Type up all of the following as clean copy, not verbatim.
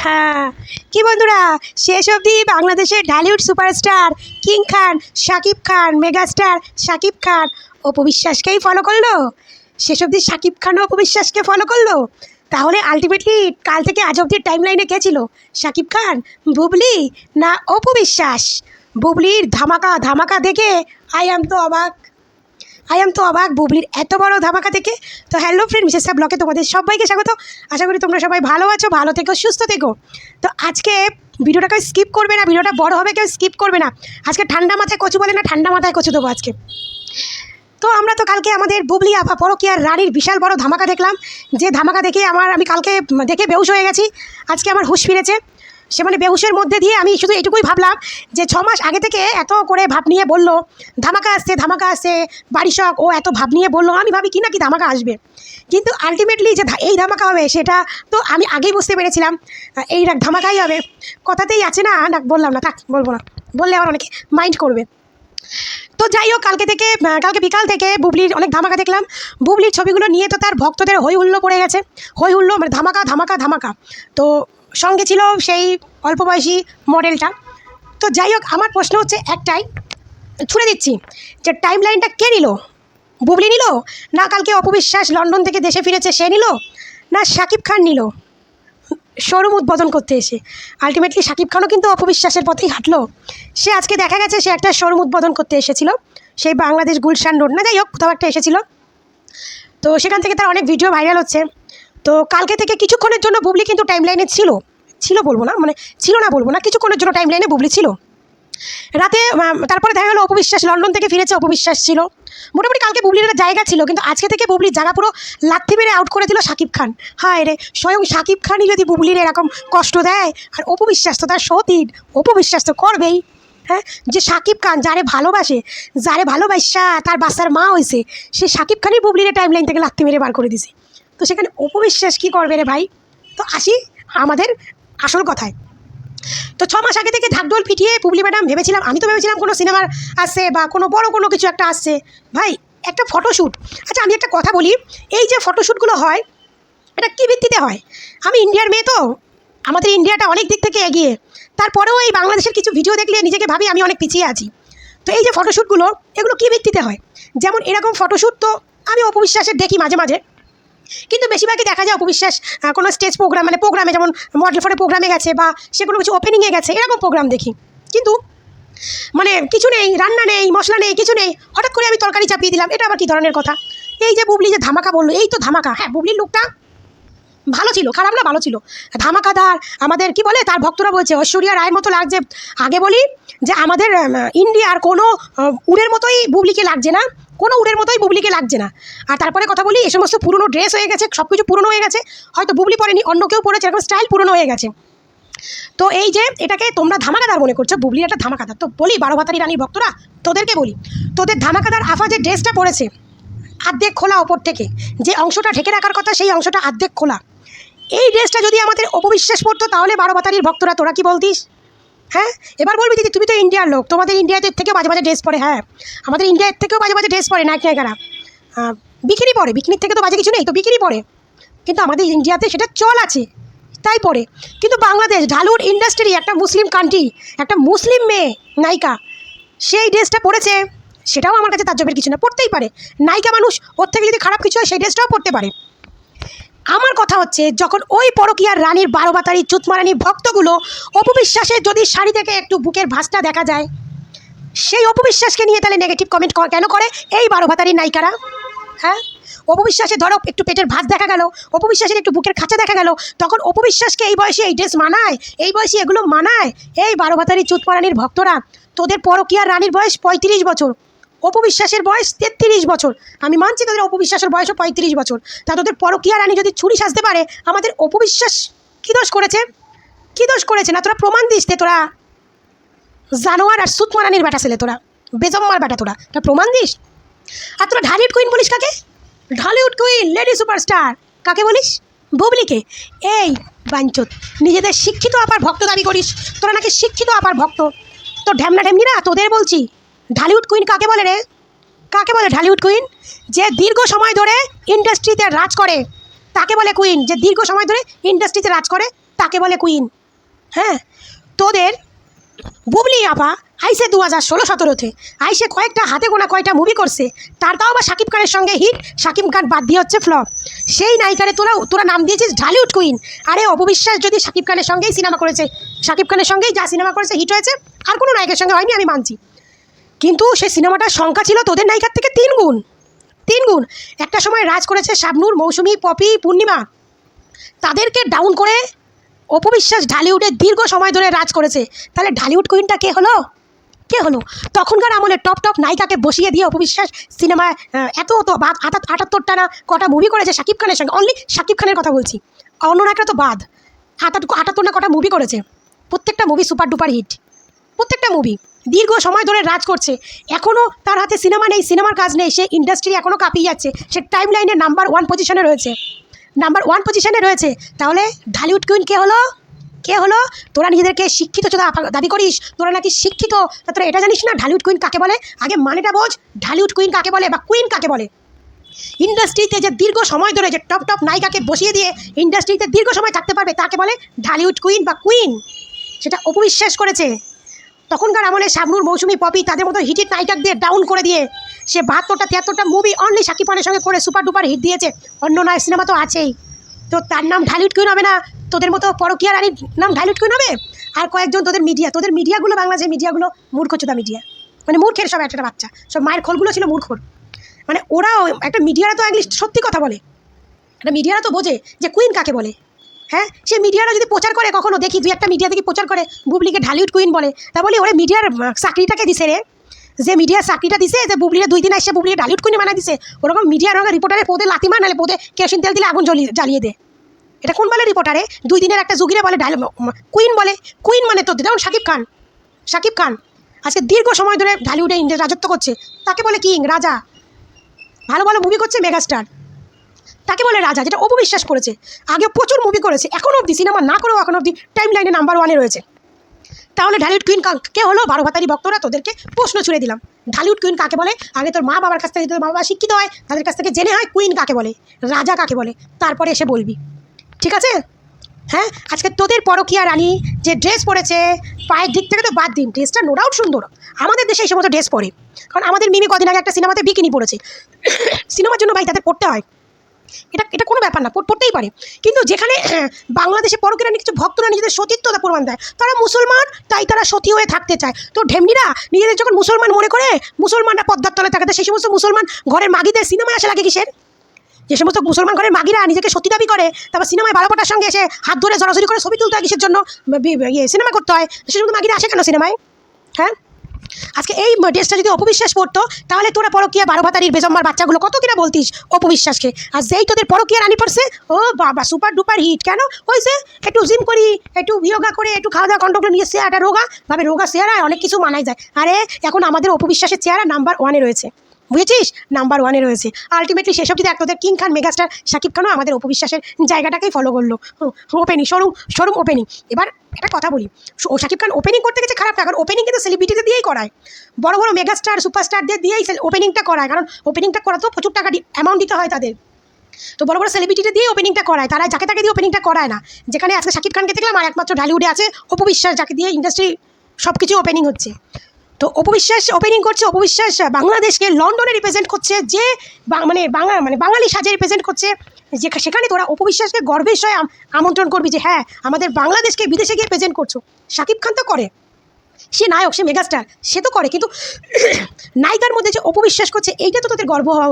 হ্যাঁ, কি বন্ধুরা, শেষ অবধি বাংলাদেশের ঢালিউড সুপারস্টার কিং খান শাকিব খান, মেগাস্টার শাকিব খান অপু বিশ্বাসকেই ফলো করলো। শেষ অবধি শাকিব খানও অপু বিশ্বাসকে ফলো করলো। তাহলে আলটিমেটলি কাল থেকে আজ অবধির টাইম লাইনে কে ছিল? শাকিব খান, বুবলি না অপু বিশ্বাস? বুবলির ধামাকা ধামাকা দেখে আই এম তো অবাক বুবলির এত বড় ধামাকা থেকে। তো হ্যালো ফ্রেন্ড, মিসেস ব্লকে তোমাদের সবাইকে স্বাগত। আশা করি তোমরা সবাই ভালো আছো, ভালো থেকো, সুস্থ থেকো। তো আজকে ভিডিওটা কেউ স্কিপ করবে না, ভিডিওটা বড় হবে, কেউ স্কিপ করবে না। আজকে ঠান্ডা মাথায় কচু বলে না, ঠান্ডা মাথায় কচু দেবো আজকে। তো আমরা তো কালকে আমাদের বুবলি আপা পরকীয়ার রানীর বিশাল বড় ধামাকা দেখলাম, যে ধামাকা দেখে আমি কালকে দেখে বেহুশ হয়ে গেছি। আজকে আমার হুঁশ ফিরেছে। সে মানে বেহুশের মধ্যে দিয়ে আমি শুধু এটুকুই ভাবলাম যে 6 মাস আগে থেকে এত করে ভাব নিয়ে বললো ধামাকা আসছে বাড়ি শখ, ও এত ভাব নিয়ে বললো, আমি ভাবি কি না কি ধামাকা আসবে, কিন্তু আলটিমেটলি যে এই ধামাকা হবে সেটা তো আমি আগেই বুঝতে পেরেছিলাম। এই ধামাকাই হবে, কথাতেই আছে না, বললাম না, থাক বলবো না, বললে আমার অনেকে মাইন্ড করবে। তো যাই হোক, কালকে বিকাল থেকে বুবলির অনেক ধামাকা দেখলাম। বুবলির ছবিগুলো নিয়ে তো তার ভক্তদের হই হুল্লো পড়ে গেছে, হই হুল্লো মানে ধামাকা ধামাকা ধামাকা। তো সঙ্গে ছিল সেই অল্প বয়সী মডেলটা। তো যাই হোক, আমার প্রশ্ন হচ্ছে একটাই, ছুড়ে দিচ্ছি, যে টাইম লাইনটা কে নিল? বুবলি নিল, না কালকে অপু বিশ্বাস লন্ডন থেকে দেশে ফিরেছে সে নিল, না শাকিব খান নিল শোরুম উদ্বোধন করতে এসে? আলটিমেটলি শাকিব খানও কিন্তু অপবিশ্বাসের পথেই হাঁটলো। সে আজকে দেখা গেছে সে একটা শোরুম উদ্বোধন করতে এসেছিল, সেই বাংলাদেশ গুলশান রোড না, যাই হোক কোথাও একটা এসেছিল। তো সেখান থেকে তার অনেক ভিডিও ভাইরাল হচ্ছে। তো কালকে থেকে কিছুক্ষণের জন্য বুবলি কিন্তু টাইম লাইনে ছিল বলবো না, মানে ছিল না বলবো না, কিছুক্ষণের জন্য টাইম লাইনে বুবলি ছিল রাতে। তারপরে দেখা গেলো অপবিশ্বাস লন্ডন থেকে ফিরেছে, অপবিশ্বাস ছিল। মোটামুটি কালকে বুবলির একটা জায়গা ছিল, কিন্তু আজকে থেকে বুবলির জায়গা পুরো লাথি মেরে আউট করে দিল শাকিব খান। হায় রে, স্বয়ং শাকিব খানই যদি বুবলির এরকম কষ্ট দেয়, আর অপবিশ্বাস তো তার সতীন, অপবিশ্বাস তো করবেই। হ্যাঁ, যে শাকিব খান যারে ভালোবাসা তার বাচ্চার মা হয়েছে, সে শাকিব খানই বুবলির টাইম লাইন থেকে লাথি মেরে বার করে দিছে। তো সেখানে অপবিশ্বাস কী করবে রে ভাই? তো আসি আমাদের আসল কথায়। তো 6 মাস আগে থেকে ঢাকঢোল পিটিয়ে বুবলি ম্যাডাম আমি তো ভেবেছিলাম কোনো সিনেমার আসছে বা কোনো বড় কোনো কিছু একটা আসছে। ভাই, একটা ফটোশ্যুট, আচ্ছা আমি একটা কথা বলি, এই যে ফটোশ্যুটগুলো হয় এটা কী ভিত্তিতে হয়? আমি ইন্ডিয়ার মেয়ে, তো আমাদের ইন্ডিয়াটা অনেক দিক থেকে এগিয়ে, তারপরেও এই বাংলাদেশের কিছু ভিডিও দেখলে নিজেকে ভাবি আমি অনেক পিছিয়ে আছি। তো এই যে ফটোশ্যুটগুলো, এগুলো কী ভিত্তিতে হয়? যেমন এরকম ফটোশ্যুট তো আমি অপবিশ্বাসের দেখি মাঝে মাঝে, কিন্তু বেশিরভাগই দেখা যায় অপবিশ্বাস কোনো স্টেজ প্রোগ্রাম, মানে প্রোগ্রামে, যেমন মডেল ফটো প্রোগ্রামে গেছে বা সে কোনো কিছু ওপেনিংয়ে গেছে, এরকম প্রোগ্রাম দেখি। কিন্তু মানে কিছু নেই, রান্না নেই, মশলা নেই, কিছু নেই, হঠাৎ করে আমি তরকারি চাপিয়ে দিলাম, এটা আবার কী ধরনের কথা? এই যে বুবলি যে ধামাকা বললো, এই তো ধামাকা। হ্যাঁ, বুবলির লুকটা ভালো ছিল, খারাপ না, ভালো ছিল, ধামাকাদার। আমাদের কি বলে তার ভক্তরা বলছে ঐশ্বরিয়া রায়ের মতো লাগছে। আগে বলি যে আমাদের ইন্ডিয়ার কোনো উড়ের মতোই বুবলিকে লাগছে না, কোনো উড়ের মতোই বুবলিকে লাগছে না। আর তারপরে কথা বলি, এই সমস্ত পুরনো ড্রেস হয়ে গেছে, সব কিছু পুরনো হয়ে গেছে, হয়তো বুবলি পরেনি, অন্য কেউ পরেছে, এরকম স্টাইল পুরনো হয়ে গেছে। তো এই যে এটাকে তোমরা ধামাকাদার মনে করছো, বুবলি একটা ধামাকাদার। তো বলি বারোভাতারি রানীর ভক্তরা, তোদেরকে বলি, তোদের ধামাকাদার আফা যে ড্রেসটা পরেছে আর্ধেক খোলা ওপর থেকে, যে অংশটা ঢেকে রাখার কথা সেই অংশটা আর্ধেক খোলা, এই ড্রেসটা যদি আমাদের অপবিশ্বাস পড়তো তাহলে বারোভাতারির ভক্তরা তোরা কি বলতিস? হ্যাঁ, এবার বলবি দিদি তুমি তো ইন্ডিয়ার লোক, তোমাদের ইন্ডিয়াতে থেকেও বাজে বাজে ড্রেস পরে। হ্যাঁ, আমাদের ইন্ডিয়ার থেকেও বাজে বাজে ড্রেস পরে নায়িকারা, বিকিনি পরে, বিকিনির থেকে তো বাজে কিছু নেই, তো বিকিনি পরে, কিন্তু আমাদের ইন্ডিয়াতে সেটা চল আছে, তাই পরে। কিন্তু বাংলাদেশ ঢালুর ইন্ডাস্ট্রি, একটা মুসলিম কান্ট্রি, একটা মুসলিম মেয়ে নায়িকা সেই ড্রেসটা পরেছে, সেটাও আমার কাছে তাজ্জবের কিছু না, পড়তেই পারে, নায়িকা মানুষ, ওর থেকে যদি খারাপ কিছু হয় সেই ড্রেসটাও পড়তে পারে। আমার কথা হচ্ছে, যখন ওই পরকীয়ার রানীর বারোভাতারি চুতমারানি ভক্তগুলো অপবিশ্বাসের যদি শাড়ি থেকে একটু বুকের ভাঁজটা দেখা যায়, সেই অপবিশ্বাসকে নিয়ে তাহলে নেগেটিভ কমেন্ট কেন করে এই বারোভাতারি নায়িকারা? হ্যাঁ, অপবিশ্বাসের ধরো একটু পেটের ভাঁজ দেখা গেল, অপবিশ্বাসের একটু বুকের খাঁচা দেখা গেল, তখন অপবিশ্বাসকে এই বয়সে এই ড্রেস মানায়, এই বয়সে এগুলো মানায়? এই বারোভাতারি চুতমারানির ভক্তরা, তোদের পরকীয়ার রানীর বয়স 35 বছর, অপবিশ্বাসের বয়স 33 বছর। আমি মানছি তোদের অপবিশ্বাসের বয়সও 35 বছর, তা তোদের পরকীয়া রানী যদি ছুরি সাজতে পারে, আমাদের অপবিশ্বাস কী দোষ করেছে? কী দোষ করেছে? না তোরা প্রমাণ দিস, তোরা জানোয়ার আর সুতমারানির বেটা ছেলে, তোরা বেজম্মার বেটা, তোরা প্রমাণ দিস। আর তোরা ঢালিউড কুইন বলিস কাকে? ঢালিউড কুইন, লেডি সুপারস্টার কাকে বলিস? বুবলিকে। এই বাঞ্চত, নিজেদের শিক্ষিত আপার ভক্ত দাবি করিস, তোরা নাকি শিক্ষিত আপার ভক্ত, তো ঢ্যামনা ঢেমনি না, তোদের বলছি ঢালিউড কুইন কাকে বলে রে? কাকে বলে ঢালিউড কুইন? যে দীর্ঘ সময় ধরে ইন্ডাস্ট্রিতে রাজ করে তাকে বলে কুইন, যে দীর্ঘ সময় ধরে ইন্ডাস্ট্রিতে রাজ করে তাকে বলে কুইন। হ্যাঁ, তোদের বুবলি আপা আইসে 2016-17-তে আইসে কয়েকটা হাতে গোনা কয়টা মুভি করছে, তাও বা শাকিব খানের সঙ্গে হিট, শাকিব খান বাদ দিয়ে হচ্ছে ফ্লপ। সেই নায়িকারে তোরা নাম দিয়েছিস ঢালিউড কুইন। আরে অপবিশ্বাস যদি শাকিব খানের সঙ্গেই সিনেমা করেছে, শাকিব খানের সঙ্গেই যা সিনেমা করেছে হিট হয়েছে, আর কোনো নায়িকার সঙ্গে হয়নি, আমি মানছি। কিন্তু সেই সিনেমাটার সংখ্যা ছিল তোদের নায়িকার থেকে 3 গুণ। একটা সময় রাজ করেছে শাবনূর, মৌসুমী, পপি, পূর্ণিমা, তাদেরকে ডাউন করে অপবিশ্বাস ঢালিউডে দীর্ঘ সময় ধরে রাজ করেছে। তাহলে ঢালিউড কুইনটা কে হলো? তখনকার আমলে টপ নায়িকাকে বসিয়ে দিয়ে অপবিশ্বাস সিনেমায় এত 78টা না কটা মুভি করেছে শাকিব খানের সঙ্গে, অনলি শাকিব খানের কথা বলছি, অন্য নায়করা তো বাদ। 78 না কটা মুভি করেছে, প্রত্যেকটা মুভি সুপার ডুপার হিট, প্রত্যেকটা মুভি দীর্ঘ সময় ধরে রাজ করছে। এখনও তার হাতে সিনেমা নেই, সিনেমার কাজ নেই, সে ইন্ডাস্ট্রি এখনও কাঁপিয়ে যাচ্ছে, সে টাইম লাইনে নাম্বার 1 পজিশনে রয়েছে। তাহলে ঢালিউড কুইন কে হলো? তোরা নিজেদেরকে শিক্ষিত দাবি করিস, তোরা নাকি শিক্ষিত, তা তোরা এটা জানিস না ঢালিউড কুইন কাকে বলে? আগে মানেটা বোঝ, ঢালিউড কুইন কাকে বলে বা কুইন কাকে বলে। ইন্ডাস্ট্রিতে যে দীর্ঘ সময় ধরে যে টপ নায়িকাকে বসিয়ে দিয়ে ইন্ডাস্ট্রিতে দীর্ঘ সময় থাকতে পারবে তাকে বলে ঢালিউড কুইন বা কুইন। সেটা অপবিশ্বাস করেছে। তখনকার আমলে শাবনূর, মৌসুমী, পপি তাদের মতো হিটের নায়িকাক দিয়ে ডাউন করে দিয়ে সে 72টা মুভি অনলি শাকিব খানের সঙ্গে করে সুপার ডুপার হিট দিয়েছে। অন্য নায়ক সিনেমা তো আছেই, তো তার নাম ঢালিউড কুইন হবে না? তোদের মতো পরকীয়া রানীর নাম ঢালিউড কুইন হবে? আর কয়েকজন তোদের মিডিয়াগুলো, বাংলাদেশের মিডিয়াগুলো মূর্খচোদা মিডিয়া, মানে মূর্খের সব একটা বাচ্চা, সব মায়ের খোলগুলো ছিল মূর্খর। মানে ওরাও একটা মিডিয়ারা তো অ্যাটলিস্ট সত্যি কথা বলে, একটা মিডিয়ারা তো বোঝে যে কুইন কাকে বলে। হ্যাঁ, সে মিডিয়ারা যদি প্রচার করে, কখনো দেখি 2-1টা মিডিয়া থেকে প্রচার করে বুবলিকে ঢালিউড কুইন বলে, তা বলি ওরে মিডিয়ার চাকরিটাকে দিছে রে, যে মিডিয়ার চাকরিটা দিছে, যে বুবলিরে 2 দিন আসছে বুবলিকে ঢালিউড কুইন বানায় দিছে, ওরকম মিডিয়ার রিপোর্টারের পদে লাথি মার, নাহলে পদে কেরোসিন তেল দিলে আগুন জ্বালিয়ে দে। এটা কোন বলে রিপোর্টারে? 2 দিনের একটা যুগিরে বলে কুইন বলে। কুইন মানে তো যেমন শাকিব খান আজকে দীর্ঘ সময় ধরে ঢালিউডে রাজত্ব করছে, তাকে বলে কিং, রাজা। ভালো মুভি করছে, মেগাস্টার, তাকে বলে রাজা, যেটা অপবিশ্বাস করেছে। আগে প্রচুর মুভি করেছে, এখনও অবধি সিনেমা না করেও এখনও অবধি টাইম লাইনে নাম্বার 1-এ রয়েছে। তাহলে ঢালিউড কুইন কে হলো? 12 ভাতারি ভক্তরা তোদেরকে প্রশ্ন ছুড়ে দিলাম, ঢালিউড কুইন কাকে বলে? আগে তোর মা বাবার কাছ থেকে, তোর মা বাবা শিক্ষিত হয়, তাদের কাছ থেকে জেনে হয় কুইন কাকে বলে, রাজা কাকে বলে, তারপরে এসে বলবি, ঠিক আছে? হ্যাঁ, আজকে তোদের পরকীয়া রানী যে ড্রেস পরেছে, পায়ের দিক থেকে তো বাদ দিন, ড্রেসটা নো ডাউট সুন্দর, আমাদের দেশে এই সমস্ত ড্রেস পরে। কারণ আমাদের মিমি কদিন আগে একটা সিনেমাতে বিকিনি পড়েছে, সিনেমার জন্য ভাই তাদের পড়তে হয়, এটা কোনো ব্যাপার না, পড়তেই পারে। কিন্তু যেখানে বাংলাদেশে পরকীয়া রানী কিছু ভক্তরা নিজেদের সতীত্বতা প্রমাণ দেয়, তারা মুসলমান, তাই তারা সতী হয়ে থাকতে চায়। তো ঢেমনিরা নিজেদের যখন মুসলমান মনে করে, মুসলমানরা পদ্মার তলে থাকাতে সেই সমস্ত মুসলমান ঘরের মাগিদের সিনেমায় আসা লাগে কিসের? যে সমস্ত মুসলমান ঘরের মাগিরা নিজেকে সতী দাবি করে, তারপর সিনেমায় বারোপাটার সঙ্গে এসে হাত ধরে জড়াজড়ি করে ছবি তুলতে হয় কিসের জন্য? সিনেমা করতে হয়, সে সমস্ত মাগিরা আসে কেন সিনেমায়? হ্যাঁ, আজকে এই ড্রেসটা যদি অপবিশ্বাস পড়তো, তাহলে তোরা পরকীয়া 12 ভাতারির বেজম্মার বাচ্চাগুলো কত কিনা বলতিস অপবিশ্বাসকে। আর যেই তোদের পরকীয়া রানী পড়ছে, ও বাবা সুপার ডুপার হিট। কেন হয়েছে? একটু জিম করি, একটু যোগা করে, একটু খাওয়া দাওয়া কন্ট্রোল নিয়ে চেহারাটা রোগা চেহারায় অনেক কিছু মানাই যায়। আরে এখন আমাদের অপবিশ্বাসের চেহারা নাম্বার 1-এ রয়েছে, বুঝেছিস? নাম্বার 1-এ রয়েছে। আলটিমেটলি সেসব যদি তোদের কিং খান, মেগাস্টার শাকিব খানও আমাদের অপবিশ্বাসের জায়গাটাকেই ফলো করলো, ওপেনিং শোরুম ওপেনিং। এবার একটা কথা বলি, শাকিব খান ওপেনিং করতে গেছে খারাপ না, কারণ ওপেনিং কিন্তু সেলিব্রিটিদের দিয়েই করায়, বড় মেগাস্টার সুপারস্টারদের দিয়েই ওপেনিংটা করায়, কারণ ওপেনিংটা করা তো প্রচুর টাকা অ্যামাউন্ট দিতে হয় তাদের। তো বড় সেলিব্রিটিদের দিয়ে ওপেনিংটা করায়, তারা যাকে তাকে দিয়ে ওপেনিংটা করায় না। যেখানে আজকে শাকিব খানকে দেখলাম, আর একমাত্র ঢালিউডে আছে অপবিশ্বাস, যাকে দিয়ে ইন্ডাস্ট্রি সব কিছু ওপেনিং হচ্ছে। তো অপবিশ্বাস ওপেনিং করছে, অপবিশ্বাস বাংলাদেশকে লন্ডনে রিপ্রেজেন্ট করছে, যে বাঙালি সাজে রিপ্রেজেন্ট করছে, যে সেখানে তোরা অপবিশ্বাসকে গর্বের সঙ্গে আমন্ত্রণ করবি যে হ্যাঁ আমাদের বাংলাদেশকে বিদেশে গিয়ে প্রেজেন্ট করছো। শাকিব খান তো করে, সে নায়ক, সে মেগাস্টার, সে তো করে, কিন্তু নায়িকার মধ্যে যে অপবিশ্বাস করছে, এইটা তো তোদের গর্ব হওয়া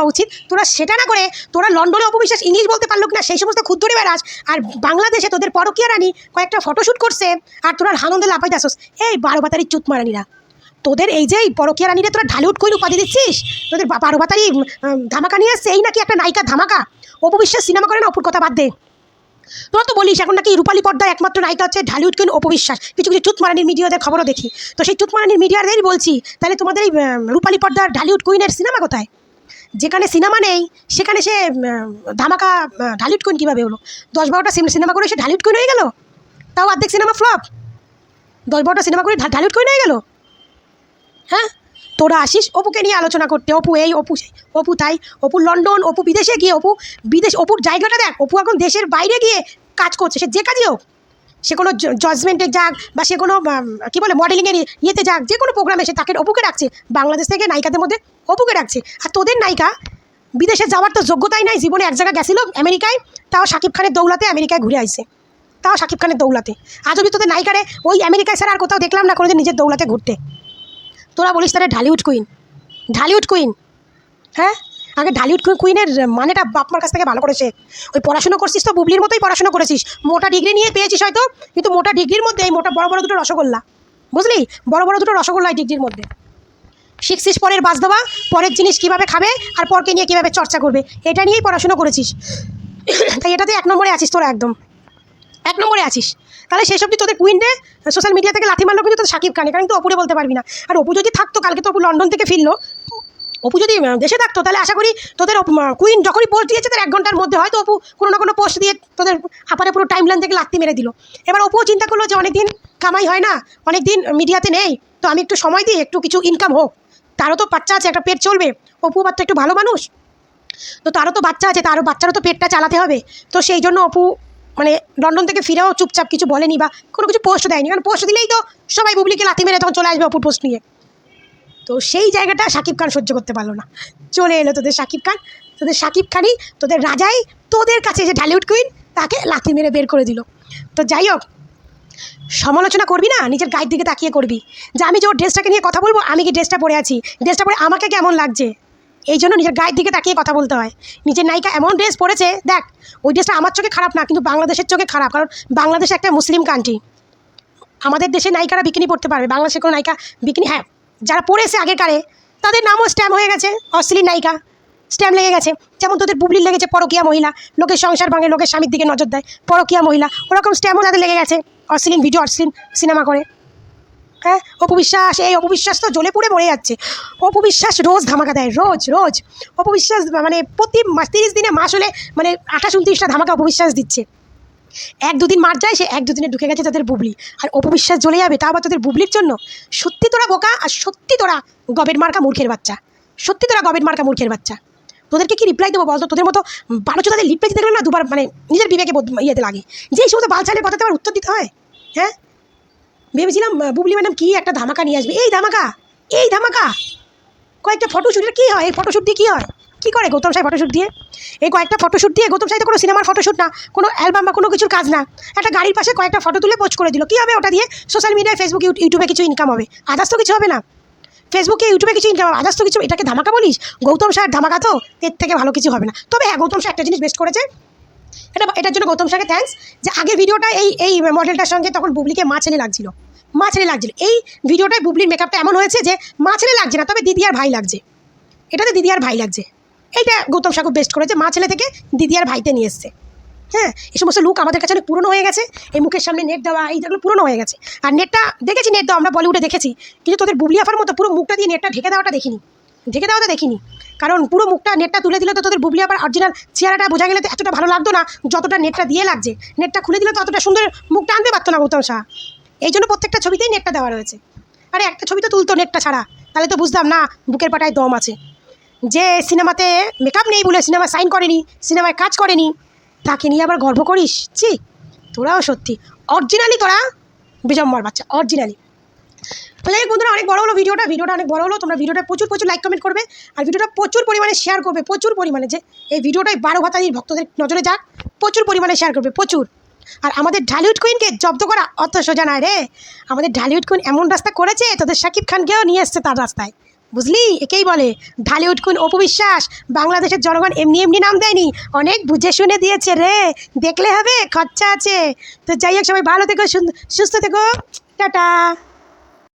উচিত, তোরা সেটা না করে তোরা লন্ডনে অপবিশ্বাস ইংলিশ বলতে পারলো কিনা সেই সমস্ত ক্ষুদ্র বেড়াস, আর বাংলাদেশে তোদের পরকীয়া রানী কয়েকটা ফটোশ্যুট করছে, আর তোরা আনন্দে লাফাই আসোস। এই 12 ভাতারির চুতমারানিরা, তোদের এই যে পরকীয়া রানীরা তোরা ঢালিউড কুইন উপাধি দিচ্ছিস, তোদের 12 ভাতারি ধামাকা নিয়ে আসছে, এই নাকি একটা নায়িকা ধামাকা। অপবিশ্বাস সিনেমা করে না, অপুর কথা বাদ দে। তোরা তো বলিস এখন নাকি রূপালী পর্দায় একমাত্র নায়িকা হচ্ছে ঢালিউড কুইন অপবিশ্বাস, কিছু চুতমারানির মিডিয়াদের খবরও দেখি। তো সেই চুতমারানির মিডিয়াদেরই বলছি, তাহলে তোমাদের এই রূপালী পর্দার ঢালিউড কুইনের সিনেমা কোথায়? যেখানে সিনেমা নেই সেখানে সে ধামাকা ঢালিউড কুইন কীভাবে হলো? 10-12টা সিনেমা করে সে ঢালিউড কুইন হয়ে গেল, তাও অর্ধেক সিনেমা ফ্লপ। 10-12টা সিনেমা করে ঢালিউড কুইন হয়ে গেল। হ্যাঁ, তোরা আসিস অপুকে নিয়ে আলোচনা করতে, অপু এই অপু সেই, অপু তাই, অপু লন্ডন, অপু বিদেশে গিয়ে, অপুর জায়গাটা দেখ, অপু এখন দেশের বাইরে গিয়ে কাজ করছে, সে যে কাজই হোক, সে কোনো জাজমেন্টে যাক বা সে কোনো কী বলে মডেলিংয়ের ইয়েতে যাক, যে কোনো প্রোগ্রামে সে তাকে অপুকে রাখছে, বাংলাদেশ থেকে নায়িকাদের মধ্যে অপুকে রাখছে। আর তোদের নায়িকা বিদেশে যাওয়ার তো যোগ্যতাই নাই, জীবনে এক জায়গায় গেছিলো আমেরিকায়, তাও শাকিব খানের দৌলাতে আমেরিকায় ঘুরে আসছে, তাও শাকিব খানের দৌলাতে। আজ অবধি তোদের নায়িকারে ওই আমেরিকায় ছাড়া আর কোথাও দেখলাম না কোনোদিন নিজের দৌলাতে ঘুরতে। তোরা বলিস তারা ঢালিউড কুইন, ঢালিউড কুইন। হ্যাঁ, আগে ঢালিউড কুইনের মানেটা বাপমার কাছ থেকে ভালো করে শেখ। ওই পড়াশোনা করছিস তো বুবলির মতোই পড়াশোনা করেছিস, মোটা ডিগ্রি নিয়ে পেয়েছিস হয়তো, কিন্তু মোটা ডিগ্রির মধ্যে এই মোটা বড় বড় দুটো রসগোল্লা, বুঝলি, বড় বড় দুটো রসগোল্লা এই ডিগ্রির মধ্যে। শিখছিস পরের বাস দেওয়া, পরের জিনিস কীভাবে খাবে আর পরকে নিয়ে কীভাবে চর্চা করবে, এটা নিয়েই পড়াশোনা করেছিস। তাই এটাতে 1 নম্বরে আছিস তোরা, একদম 1 নম্বরে আছিস। তাহলে সেই সবটি তোদের কুইনরে সোশ্যাল মিডিয়া থেকে লাথি মারলো কিন্তু তোদের শাকিব খান, কারণ তো অপুরে বলতে পারবি না। আর অপু যদি থাকতো, কালকে তো অপু লন্ডন থেকে ফিরলো, অপু যদি দেশে থাকতো তাহলে আশা করি তোদের কুইন যখনই পোস্ট দিয়েছে তার 1 ঘন্টার মধ্যে হয়তো অপু কোনো না কোনো পোস্ট দিয়ে তোদের আপারে পুরো টাইমলাইন থেকে লাথি মেরে দিল। এবার অপুও চিন্তা করলো যে অনেক দিন কামাই হয় না, অনেক দিন মিডিয়াতে নেই, তো আমি একটু সময় দিই, একটু কিছু ইনকাম হোক, তারও তো বাচ্চা আছে, একটা পেট চলবে, অপু বাচ্চা একটু ভালো মানুষ, তো তারও তো বাচ্চা আছে, তারও বাচ্চারও তো পেটটা চালাতে হবে। তো সেই জন্য অপু মানে লন্ডন থেকে ফিরেও চুপচাপ কিছু বলেনি বা কোনো কিছু পোস্ট দেয়নি, কারণ পোস্ট দিলেই তো সবাই বুবলিকে লাথি মেরে তখন চলে আসবে অপুর পোস্ট নিয়ে। তো সেই জায়গাটা শাকিব খান সহ্য করতে পারলো না, চলে এলো তোদের শাকিব খান, তোদের শাকিব খানই, তোদের রাজাই তোদের কাছে যে ঢালিউড কুইন তাকে লাথি মেরে বের করে দিল। তো যাই হোক, সমালোচনা করবি না, নিজের গায়ের দিকে তাকিয়ে করবি, যে আমি যে ওর ড্রেসটাকে নিয়ে কথা বলবো, আমি কি ড্রেসটা পরে আছি, ড্রেসটা পরে আমাকে কেমন লাগছে, এই জন্য নিজের গায়ের দিকে তাকিয়ে কথা বলতে হয়। নিজের নায়িকা এমন ড্রেস পরেছে, দেখ ওই ড্রেসটা আমার চোখে খারাপ না, কিন্তু বাংলাদেশের চোখে খারাপ, কারণ বাংলাদেশ একটা মুসলিম কান্ট্রি। আমাদের দেশে নায়িকারা বিকিনি পড়তে পারবে, বাংলাদেশের কোনো নায়িকা বিকিনি, হ্যাঁ যারা পড়েছে আগেকারে তাদের নামও স্ট্যাম্প হয়ে গেছে, অশ্লীল নায়িকা স্ট্যাম্প লেগে গেছে। যেমন তোদের বুবলির লেগেছে পরকীয়া মহিলা, লোকের সংসার ভাঙে, লোকের স্বামীর দিকে নজর দেয়, পরকীয়া মহিলা, ওরকম স্ট্যাম্পও তাদের লেগে গেছে, অশ্লীল ভিডিও, অশ্লীল সিনেমা করে। হ্যাঁ, অপু বিশ্বাস, এই অপু বিশ্বাস তো জ্বলে পুড়ে মরে যাচ্ছে। অপু বিশ্বাস রোজ ধামাকা দেয়, রোজ রোজ অপু বিশ্বাস, মানে প্রতি 30 দিনে মাস হলে মানে 28-29টা ধামাকা অপু বিশ্বাস দিচ্ছে। 1-2 দিন মার যায়, সে 1-2 দিনে ঢুকে গেছে তাদের বুবলি, আর অপু বিশ্বাস জ্বলে যাবে, তা আবার তোদের বুবলির জন্য। সত্যি তোরা বোকা, আর সত্যি তোরা গবেট মার্কা মূর্খের বাচ্চা, সত্যি তোরা গবেট মার্কা মূর্খের বাচ্চা। তোদেরকে কি রিপ্লাই দেবো বলতো? তোদের মতো বালুচো তাদের রিপ্লাই দিতে গেলে না দুবার মানে নিজের বিবেকে ইয়েতে লাগে, যে এই সমস্ত বালচালের কথাতে আবার উত্তর দিতে হয়। হ্যাঁ, ভেবেছিলাম বুবলি ম্যাডাম কী একটা ধামাকা নিয়ে আসবে, এই ধামাকা, এই ধামাকা, কয়েকটা ফটোশ্যুটের কী হয়, এই ফটোশ্যুট দিয়ে কী হয়, কী করে গৌতম সাহেব ফটোশ্যুট দিয়ে, এই কয়েকটা ফটোশ্যুট দিয়ে, গৌতম সাহেব তো কোনো সিনেমার ফটোশ্যুট না, কোনো অ্যালবাম বা কোনো কিছুর কাজ না, একটা গাড়ির পাশে কয়েকটা ফটো তুলে পোস্ট করে দিল, কী হবে ওটা দিয়ে? সোশ্যাল মিডিয়ায়, ফেসবুক, ইউটিউবে কিছু ইনকাম হবে, আদার্স তো কিছু হবে না। ফেসবুকে, ইউটিউবে কিছু ইনকাম হবে, আদার্স তো কিছু, এটাকে ধামাকা বলিস? গৌতম সাহেব ধামাকা তো, এর থেকে ভালো কিছু হবে না। তবে হ্যাঁ, গৌতম সাহেব একটা জিনিস বেস্ট করেছে, এটার জন্য গৌতম সাহেবকে থ্যাঙ্কস, যে আগের ভিডিওটা এই মডেলটার সঙ্গে তখন বুবলিকে মা ছেলে লাগছিল, মা ছেলে লাগছিল। এই ভিডিওটায় বুবলির মেকআপটা এমন হয়েছে যে মা ছেলে লাগছে না, তবে দিদি আর ভাই লাগছে, এটাতে দিদি আর ভাই লাগছে। এইটা গৌতম সাহেব বেস্ট করেছে, মা ছেলে থেকে দিদি আর ভাইতে নিয়ে এসছে। হ্যাঁ, এই সমস্ত লুক আমাদের কাছে অনেক পুরনো হয়ে গেছে, এই মুখের সামনে নেট দেওয়া, এই যেগুলো পুরনো হয়ে গেছে। আর নেটটা দেখেছি, নেট দেওয়া আমরা বলিউডে দেখেছি, কিন্তু তোদের বুবলি আফার মতো পুরো মুখটা দিয়ে নেটটা ঢেকে দেওয়াটা দেখিনি, কারণ পুরো মুখটা নেটটা তুলে দিলে তো তোদের বুবলি আফার অরিজিনাল চেহারাটা বোঝা গেলে তো এতটা ভালো লাগতো না যতটা নেটটা দিয়ে লাগছে। নেটটা খুলে দিলে তো অতটা সুন্দর মুখটা আনতে পারতো না গৌতম শাহ, এই জন্য প্রত্যেকটা ছবিতেই নেটটা দেওয়া রয়েছে। আরে একটা ছবি তো তুলতো নেটটা ছাড়া, তাহলে তো বুঝতাম না বুকের পাটায় দম আছে। যে সিনেমাতে মেকআপ নেই বলে সিনেমা সাইন করেনি, সিনেমায় কাজ করেনি, তাকে নিয়ে আবার গর্ব করিস? ছি, তোরাও সত্যি অরিজিনালি, তোরা বিজম্বর বাচ্চা, অরিজিনালি। তো যাই হোক বন্ধুরা, অনেক বড় হলো ভিডিওটা অনেক বড় হলো। তোমরা ভিডিওটা প্রচুর লাইক কমেন্ট করবে, আর ভিডিওটা প্রচুর পরিমাণে শেয়ার করবে, প্রচুর পরিমাণে, যে এই ভিডিওটাই 12 ভাতারির ভক্তদের নজরে যাক, প্রচুর পরিমাণে শেয়ার করবে, প্রচুর। আর আমাদের ঢালিউড কুইনকে জব্দ করা অত সোজা নয় রে, আমাদের ঢালিউড কুইন এমন রাস্তা করেছে, তোদের শাকিব খানকেও নিয়ে এসছে তার রাস্তায়, বুঝলি? একেই বলে ঢালিউড কুইন অপু বিশ্বাস। বাংলাদেশের জনগণ এমনি নাম দেয়নি, অনেক বুঝে শুনে দিয়েছে রে, দেখলে হবে, খরচা আছে। তো যাই হোক, সবাই ভালো থেকো, সুস্থ থেকো, টাটা।